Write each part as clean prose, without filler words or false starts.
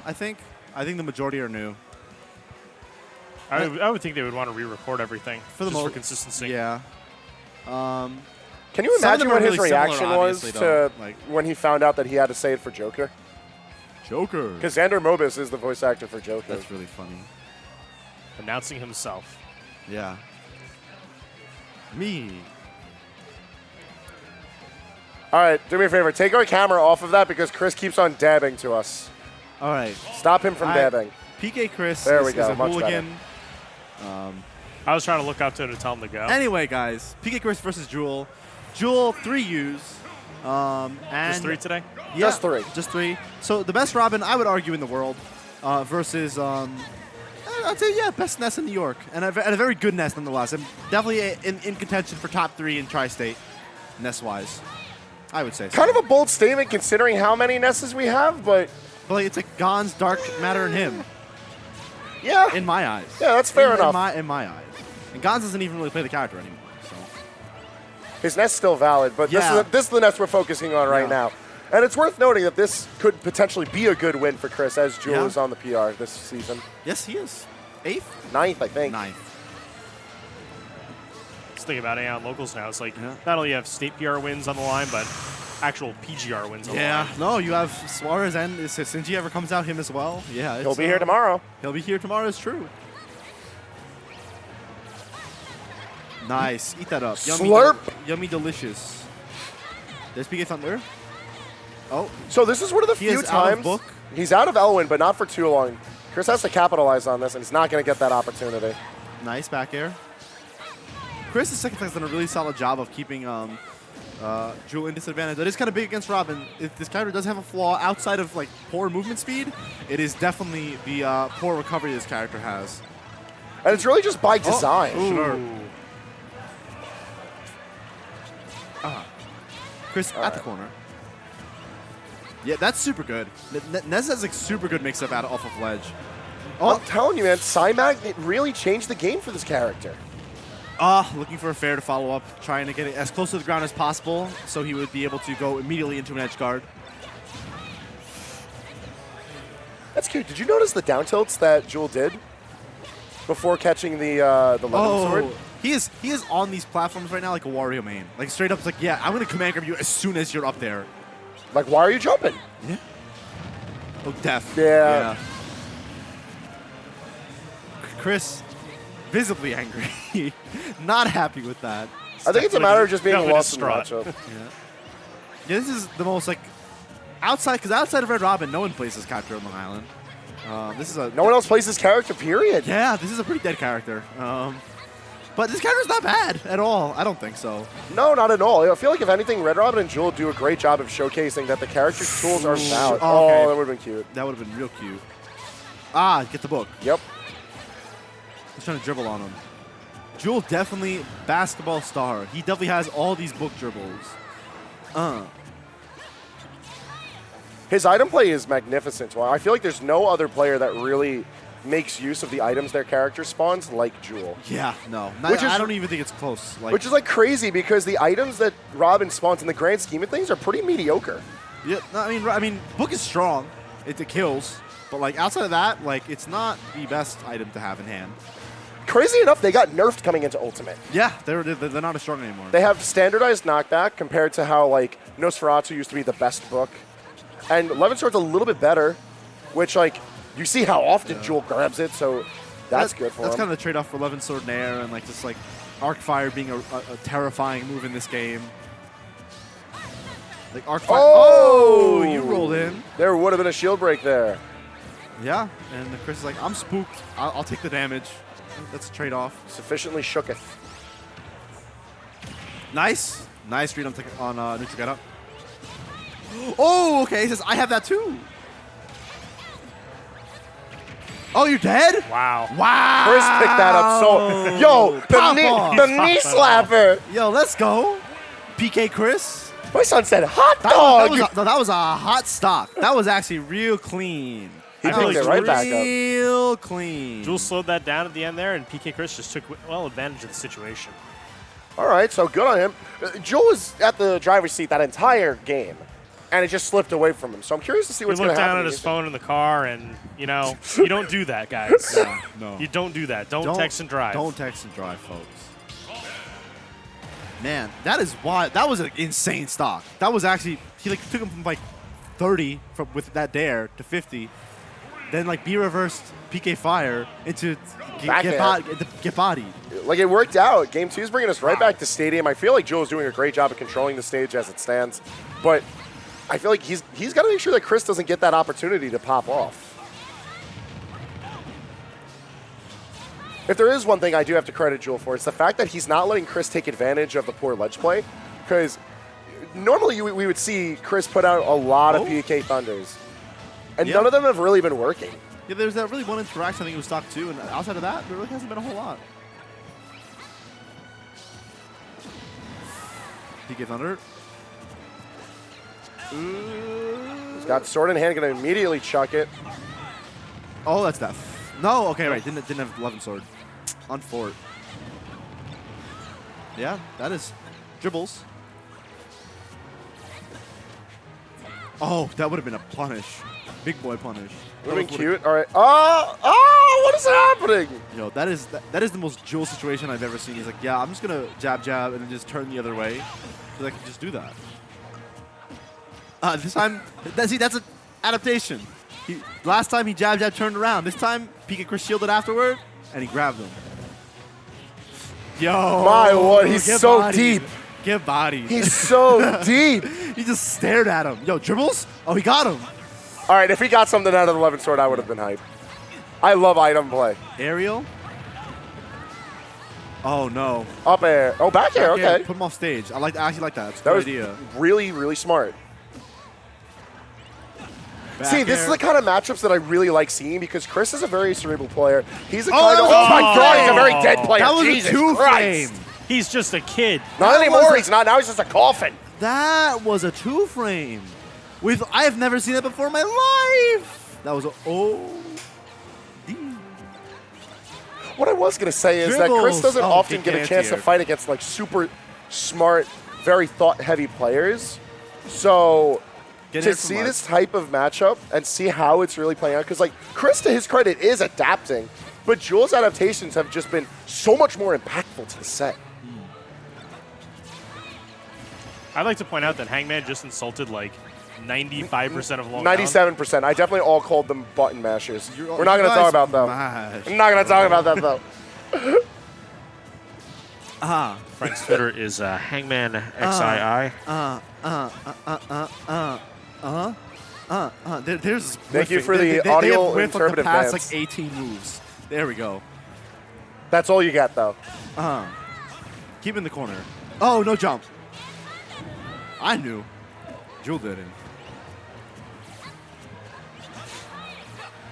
I think the majority are new. I would think they would want to re-record everything For the just for most consistency. Yeah. Can you imagine what his reaction was to like, when he found out that he had to say it for Joker? Joker. Because Xander Mobus is the voice actor for Joker. That's really funny. Announcing himself. Yeah. Me. All right, do me a favor. Take our camera off of that because Chris keeps on dabbing to us. All right. Stop him from dabbing. PK Chris there we is go. a Much hooligan. I was trying to look up to him to tell him to go. Anyway, guys, PK Chris versus Juuul. Juuul, 3 U's. And just 3 today? Yeah, just 3. Just 3. So the best Robin, I would argue, in the world versus, I'd say, yeah, best nest in New York. And a very good nest, nonetheless. And definitely in contention for top 3 in Tri-State, nest-wise. I would say so. Kind of a bold statement considering how many nests we have, but... But like, it's like Gon's Dark Matter and him. Yeah. In my eyes. Yeah, that's fair enough. In my eyes. And Gons doesn't even really play the character anymore. So. His nest's still valid, but this is the nest we're focusing on right now. And it's worth noting that this could potentially be a good win for Chris as Juuul is on the PR this season. Yes, he is. 8th? 9th, I think. 9th. Just think about AON locals now. It's like not only you have state PR wins on the line, but actual PGR wins on the line. Yeah, no, you have Suarez, and if Sinji ever comes out, him as well. Yeah, he'll be here tomorrow. He'll be here tomorrow, it's true. Nice. Eat that up. Yummy, Slurp. Yummy delicious. There's PK Thunder. Oh. So this is one of the few times he's out of Elwyn, but not for too long. Chris has to capitalize on this, and he's not going to get that opportunity. Nice back air. Chris, the second has done a really solid job of keeping Juuul in disadvantage. That is kind of big against Robin. If this character does have a flaw outside of like poor movement speed, it is definitely the poor recovery this character has. And it's really just by design. Sure. Chris at the corner. Yeah, that's super good. Nez has like super good mix-up off of ledge. I'm telling you, man, Psymag, it really changed the game for this character. Looking for a fair to follow up, trying to get it as close to the ground as possible so he would be able to go immediately into an edge guard. That's cute. Did you notice the down tilts that Juuul did before catching the Lemon Sword? He is on these platforms right now like a Wario main. Like straight up, it's like, yeah, I'm going to command grab you as soon as you're up there. Like, why are you jumping? Yeah. Oh, death. Yeah. Chris, visibly angry. Not happy with that. I think it's a matter of just being lost in the matchup. Yeah, this is the most, like, because outside of Red Robin, no one plays this character on Long Island. This is no one else plays this character, period. Yeah, this is a pretty dead character. But this character's not bad at all. I don't think so. No, not at all. I feel like, if anything, Red Robin and Juuul do a great job of showcasing that the character's tools are valid. Okay. Oh, that would have been cute. That would have been real cute. Get the book. Yep. He's trying to dribble on him. Juuul definitely basketball star. He definitely has all these book dribbles. His item play is magnificent. I feel like there's no other player that really makes use of the items their character spawns like Juuul. Yeah, no. I don't even think it's close. Like, which is like crazy because the items that Robin spawns in the grand scheme of things are pretty mediocre. Yeah, I mean, book is strong. It kills. But like outside of that, like it's not the best item to have in hand. Crazy enough, they got nerfed coming into Ultimate. Yeah, they're not as strong anymore. They have standardized knockback compared to how like Nosferatu used to be the best book. And Levin Sword's a little bit better, which like you see how often Juuul grabs it, so that's good for him. That's kind of the trade-off for Levin Sword Nair and like just like Arc Fire being a terrifying move in this game. Like Arc Fire. Oh, you rolled in. There would have been a shield break there. Yeah, and Chris is like, I'm spooked. I'll take the damage. That's a trade-off. Sufficiently shooketh. Nice. Nice read on neutral get up. Oh, okay. He says, I have that too. Oh, you're dead? Wow. Wow. Chris picked that up so... Yo, the knee slapper. Yo, let's go. PK Chris. My son said hot dog. That was a hot stock. That was actually real clean. He picked it right back up. Real clean. Juuul slowed that down at the end there, and PK Chris just took advantage of the situation. All right, so good on him. Juuul was at the driver's seat that entire game. and it just slipped away from him. So I'm curious to see what's He going to looked happen. down at his phone in the car, and, you know, you don't do that, guys. No. You don't do that. Don't text and drive. Don't text and drive, folks. Man, that is why. That was an insane stock. That was actually, he like took him from like 30 with that dare to 50. Then like B reversed PK Fire into get bodied. Like, it worked out. Game 2 is bringing us right back to Stadium. I feel like Juul is doing a great job of controlling the stage as it stands. But I feel like he's got to make sure that Chris doesn't get that opportunity to pop off. If there is one thing I do have to credit Juul for, it's the fact that he's not letting Chris take advantage of the poor ledge play. Because normally we would see Chris put out a lot of PK Thunders. And none of them have really been working. Yeah, there's that really one interaction, I think it was stock 2, and outside of that, there really hasn't been a whole lot. PK Thunder. He's got sword in hand, going to immediately chuck it. Oh, that's that. No, okay, right. Didn't have 11 sword. On fort. Yeah, that is dribbles. Oh, that would have been a punish. Big boy punish. Would have been cute. All right. Oh, what is happening? Yo, that is the most Juull situation I've ever seen. He's like, yeah, I'm just going to jab, and then just turn the other way. So I can just do that. This time, that's an adaptation. Last time he jab, turned around. This time, PK Chris shielded afterward, and he grabbed him. Yo. My word, he's so bodied. deep. Get bodied. He's so deep. He just stared at him. Yo, dribbles? Oh, he got him. All right, if he got something out of the 11 sword, I would have been hyped. I love item play. Aerial? Oh, no. Up air. Oh, back air, okay. Put him off stage. I actually like that. It's a That good was idea. really, really smart. Back See, this air. is the kind of matchups that I really like seeing because Chris is a very cerebral player. He's a kind of, oh my God, he's a very dead player. That was Jesus a two-frame. Christ. He's just a kid. Not anymore. He's not. Now he's just a coffin. That was a two-frame. I have never seen that before in my life. That was a What I was going to say is that Chris doesn't often get a chance to here. fight against like super smart, very thought-heavy players. So to see this type of matchup and see how it's really playing out, because like Chris, to his credit, is adapting, but Juul's adaptations have just been so much more impactful to the set. I'd like to point out that Hangman just insulted like 95% of long 97%. I definitely all called them button mashers. We're not going to talk about them. I'm not going to talk about that though. Frank's Twitter is Hangman XII. There's Thank you for the audio they have interpretive the past dance. like 18 moves. There we go. That's all you got though. Keep in the corner. Oh, no jump. I knew. Juuul didn't.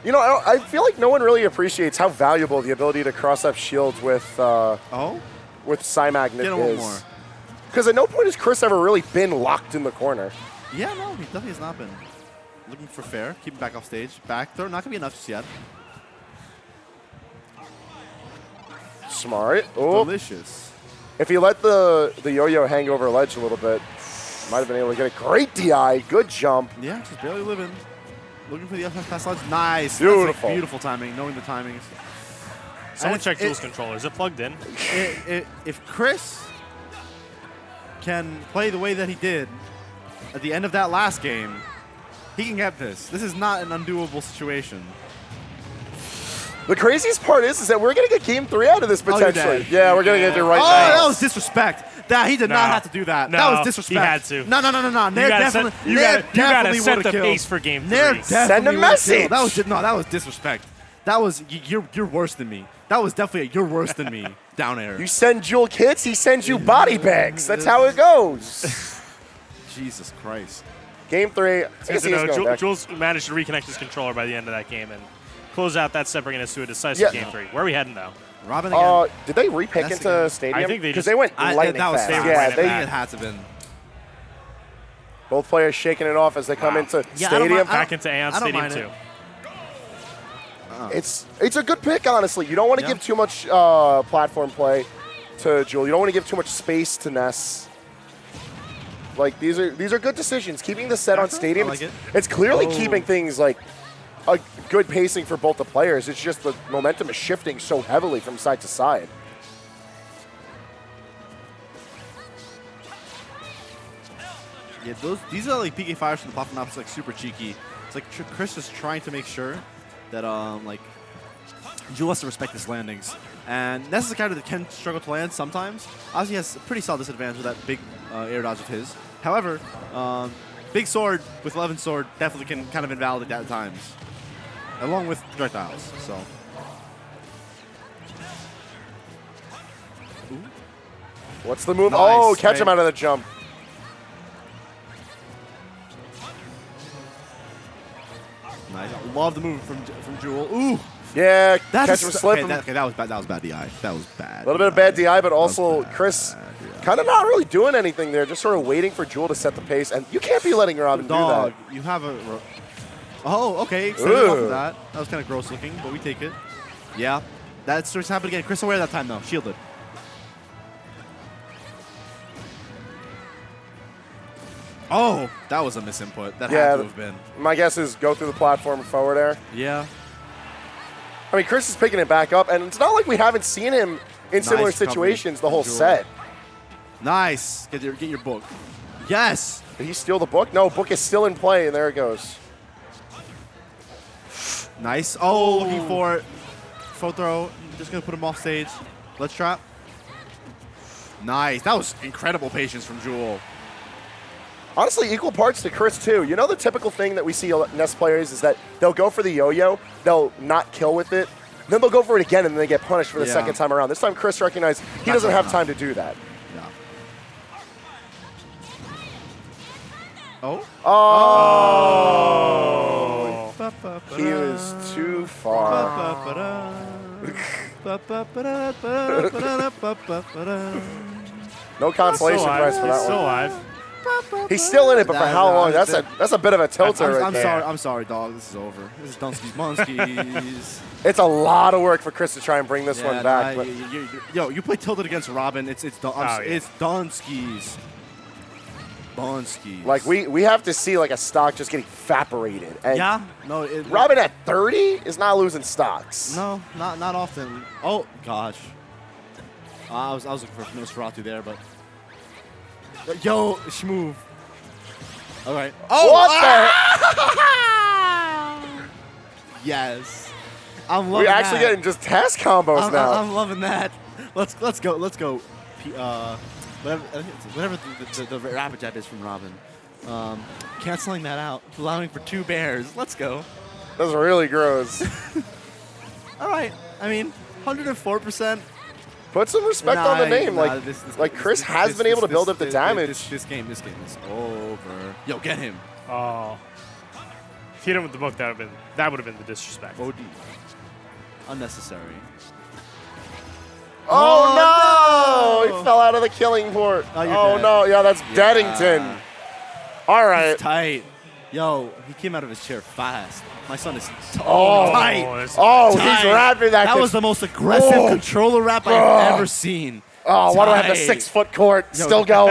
You know, I feel like no one really appreciates how valuable the ability to cross up shields with Psymagnet Get him one more. is. Because at no point has Chris ever really been locked in the corner. Yeah, no, he definitely has not been. Looking for fair. Keep him back off stage. Back throw. Not going to be enough just yet. Smart. Oh. Delicious. If he let the yo-yo hang over a ledge a little bit, might have been able to get a great DI. Good jump. Yeah, just barely living. Looking for the up pass ledge. Nice. Beautiful. That's like beautiful timing, knowing the timings. Someone check Juul's controller. Is it plugged in? If Chris can play the way that he did at the end of that last game, he can get this. This is not an undoable situation. The craziest part is that we're going to get game 3 out of this potentially. dead. Yeah, we're going to get it right Oh, now. that was disrespect. He did not have to do that. No, that was disrespect. he had to. No. Nair definitely. You gotta set would've the killed. pace for game 3. Nair definitely Send a would've message. killed. That was disrespect. That was you're worse than me. That was definitely you're worse than me. Down air. You send Juull kits, he sends you body bags. That's how it goes. Jesus Christ. Game 3. I guess he is going back. Juul's managed to reconnect his controller by the end of that game and close out that step, bringing us to a decisive game 3. Where are we heading now? Robin again. Did they repick That's into again. Stadium? I think they because just- they went lightning that was fast. fast. Yeah, I think it had to have been. both players shaking it off as they come into Yeah, I don't Stadium. mind- Back into AON I don't Stadium mind 2. it. It's a good pick, honestly. You don't want to Yeah. give too much platform play to Juull. You don't want to give too much space to Ness. Like these are good decisions. Keeping the set on Stadium, I like it. it's clearly Oh. keeping things like a good pacing for both the players. It's just the momentum is shifting so heavily from side to side. Yeah, these are like PK fires from the platform. It's like super cheeky. It's like Chris is trying to make sure that like Juuul has to respect his landings, and Ness is a character that can struggle to land sometimes. Obviously, he has a pretty solid disadvantage with that big air dodge of his. However, big sword with 11 sword definitely can kind of invalidate that at times, along with projectiles. So. Ooh. What's the move? Nice, Oh, catch him right. out of the jump. Nice. I love the move from Juuul. Ooh. Yeah, That's catch him slipping. Okay, that was bad. That was bad DI. That was bad. A little bit of bad DI, but also bad, Chris yeah. kind of not really doing anything there, just sort of waiting for Juuul to set the pace. And you can't be letting Robin do Dog, that. you have a... Oh, okay. Extended off Ooh. of that. That was kind of gross looking, but we take it. Yeah. That's just happened again. Chris aware that time, though. Shielded. Oh, that was a misinput. That had to have been. My guess is go through the platform and forward air. Yeah. I mean, Chris is picking it back up, and it's not like we haven't seen him in similar Nice recovery situations the whole from Juuul. set. Nice. Get your book. Yes. Did he steal the book? No, book is still in play, and there it goes. Nice. Oh, looking for it. Full throw. Just going to put him off stage. Let's trap. Nice. That was incredible patience from Juuul. Honestly, equal parts to Chris, too. You know the typical thing that we see Nest players is that they'll go for the yo-yo, they'll not kill with it, then they'll go for it again, and then they get punished for the second time around. This time, Chris recognized he doesn't have time to do that. Yeah. Oh? Oh! He was too far. No consolation prize for He's that still one. alive. He's still in it, but for how long? That's a bit of a tilter right I'm there. sorry, dog. This is over. This is Dunsky's Monskis. It's a lot of work for Chris to try and bring this one back. But you play tilted against Robin. It's Dunsky's. Dunsky's. like we have to see like a stock just getting evaporated. And yeah, no. Robin at 30 is not losing stocks. No, not often. Oh gosh. I was looking for Nosferatu there, but yo, Shmove. All right. Oh, What yes. I'm loving We're actually that. getting just task combos now. I'm loving that. Let's go. Whatever the rapid jab is from Robin. Canceling that out, allowing for 2 bears. Let's go. That's really gross. All right. I mean, 104%. Put some respect on the name. Like Chris has been able to build up the damage. This game is over. Yo, get him. Oh. If he hit him with the book, that would have been the disrespect. OD. Unnecessary. Oh, no! no! He fell out of the killing port. Oh, you're Oh dead. no! Yeah, that's Deadington. All right. Tight. Yo, he came out of his chair fast. My son is tight. Oh, Tight. he's rapping that. That was the most aggressive controller rap I've ever seen. Oh, why do I have the Tight. 6-foot court? Yo, Still going.